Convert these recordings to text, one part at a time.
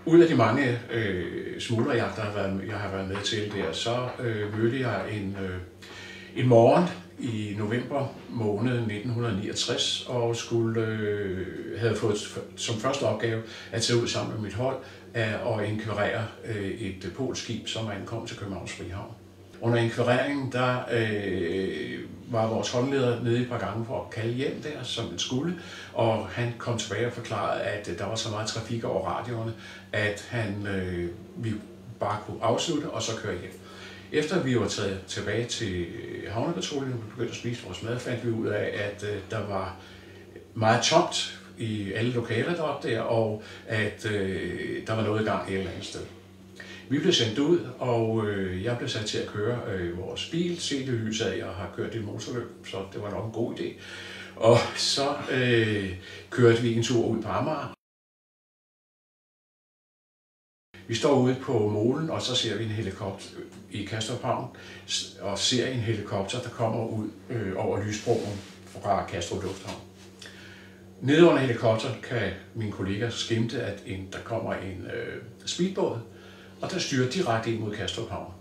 Ud af de mange smuglerjagter, jeg har været med til der, så mødte jeg en morgen i november måned 1969 og havde fået som første opgave at tage ud sammen med mit hold og inkvirere et polsk skib, som ankom til Københavns Frihavn. Under inkvireringen der var vores håndleder nede et par gange for at kalde hjem der, som den skulle, og han kom tilbage og forklarede, at der var så meget trafik over radioerne, at vi bare kunne afslutte og så køre hjem. Efter vi var taget tilbage til havnepatruljen og begyndte at spise vores mad, fandt vi ud af, at der var meget tomt i alle lokaler deroppe der, og at der var noget i gang et eller andet sted. Vi blev sendt ud, og jeg blev sat til at køre vores bil, set i lyset af, at jeg har kørt i motorløb, så det var nok en god idé. Og så kørte vi en tur ud på Amager. Vi står ude på molen, og så ser vi en helikopter i Kastrup Havn, og ser en helikopter, der kommer ud over lysbroen fra Kastrup Lufthavn. Nede under helikopteren kan min kollega skimte, at der kommer en speedbåd, og der styrer direkte ind mod Kastrup Havn.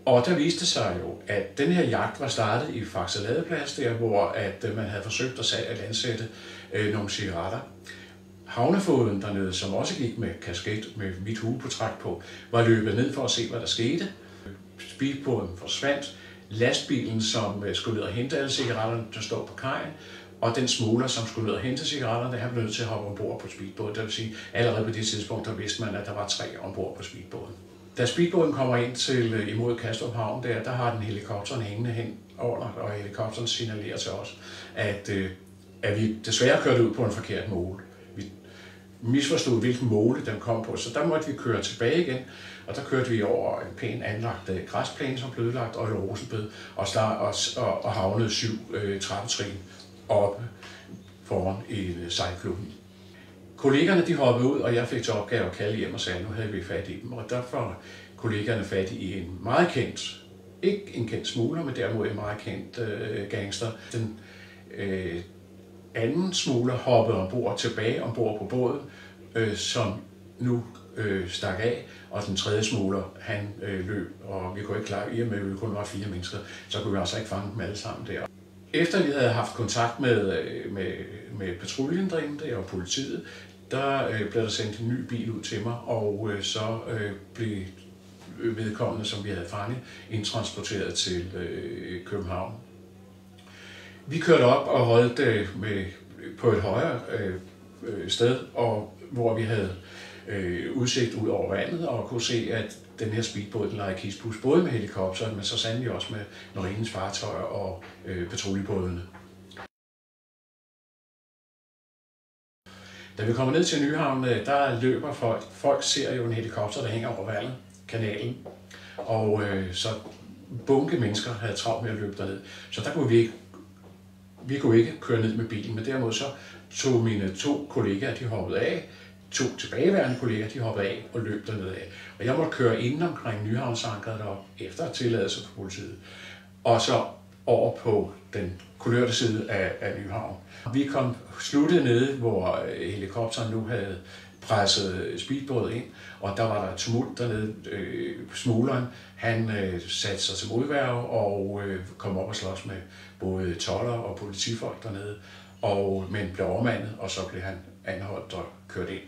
Og der viste sig jo, at den her jagt var startet i Faxe Ladeplads, der hvor man havde forsøgt at landsætte nogle cigaretter. Havnefoden dernede, som også gik med kasket med hvidt huepåtræk på, var løbet ned for at se, hvad der skete. Speedbåden forsvandt. Lastbilen, som skulle ned og hente alle cigaretterne, der står på kajen, og den smugler, som skulle ned og hente cigaretterne, han blev nødt til at hoppe ombord på speedbåden. Det vil sige, allerede på det tidspunkt, der vidste man, at der var 3 ombord på speedbåden. Da speedbåden kommer ind imod Kastrup Havn, der har den helikopteren hængende hen over, og helikopteren signalerer til os, at vi desværre kørte ud på en forkert mole. Vi misforstod, hvilken mole den kom på, så der måtte vi køre tilbage igen, og der kørte vi over en pæn anlagt græsplæne, som blev ødelagt, og et rosebed, og havnede 7 trappetrin oppe foran i sejlklubben. Kollegerne de hoppede ud, og jeg fik til opgave at kalde hjem og sagde, at nu havde vi fat i dem, og der får kollegerne fat i en meget kendt, ikke en kendt smugler, men derimod en meget kendt gangster. Den anden smugler hoppede tilbage ombord på båden, som nu stak af, og den tredje smugler, han løb, og vi kunne ikke klare, i og med at vi kun var 4 mennesker, så kunne vi altså ikke fange dem alle sammen der. Efter vi havde haft kontakt med patruljen derinde og politiet, der blev der sendt en ny bil ud til mig, og så blev vedkommende, som vi havde fanget, indtransporteret til København. Vi kørte op og holdt på et højere sted, hvor vi havde udsigt ud over vandet og kunne se, at den her speedbåd legede kispus, både med helikopteren, men så sandelig også med marinens fartøjer og patruljebådene. Da vi kommer ned til Nyhavn, der løber folk. Folk ser jo en helikopter, der hænger over vandet, kanalen, og så bunke mennesker havde travlt med at løbe derned. Så der kunne vi kunne ikke køre ned med bilen, men derimod så tog mine 2 kollegaer, de hoppede af, 2 tilbageværende kollegaer, de hoppede af og løb dernede af. Og jeg måtte køre inden omkring Nyhavnsankeret derop efter tilladelse fra politiet, og så over på den kulørte side af Nyhavn. Vi kom sluttet nede, hvor helikopteren nu havde presset speedbåden ind, og der var der tumult dernede. Smugleren, han satte sig til modværge og kom op og slås med både toldere og politifolk dernede, men blev overmandet, og så blev han anholdt og kørt ind.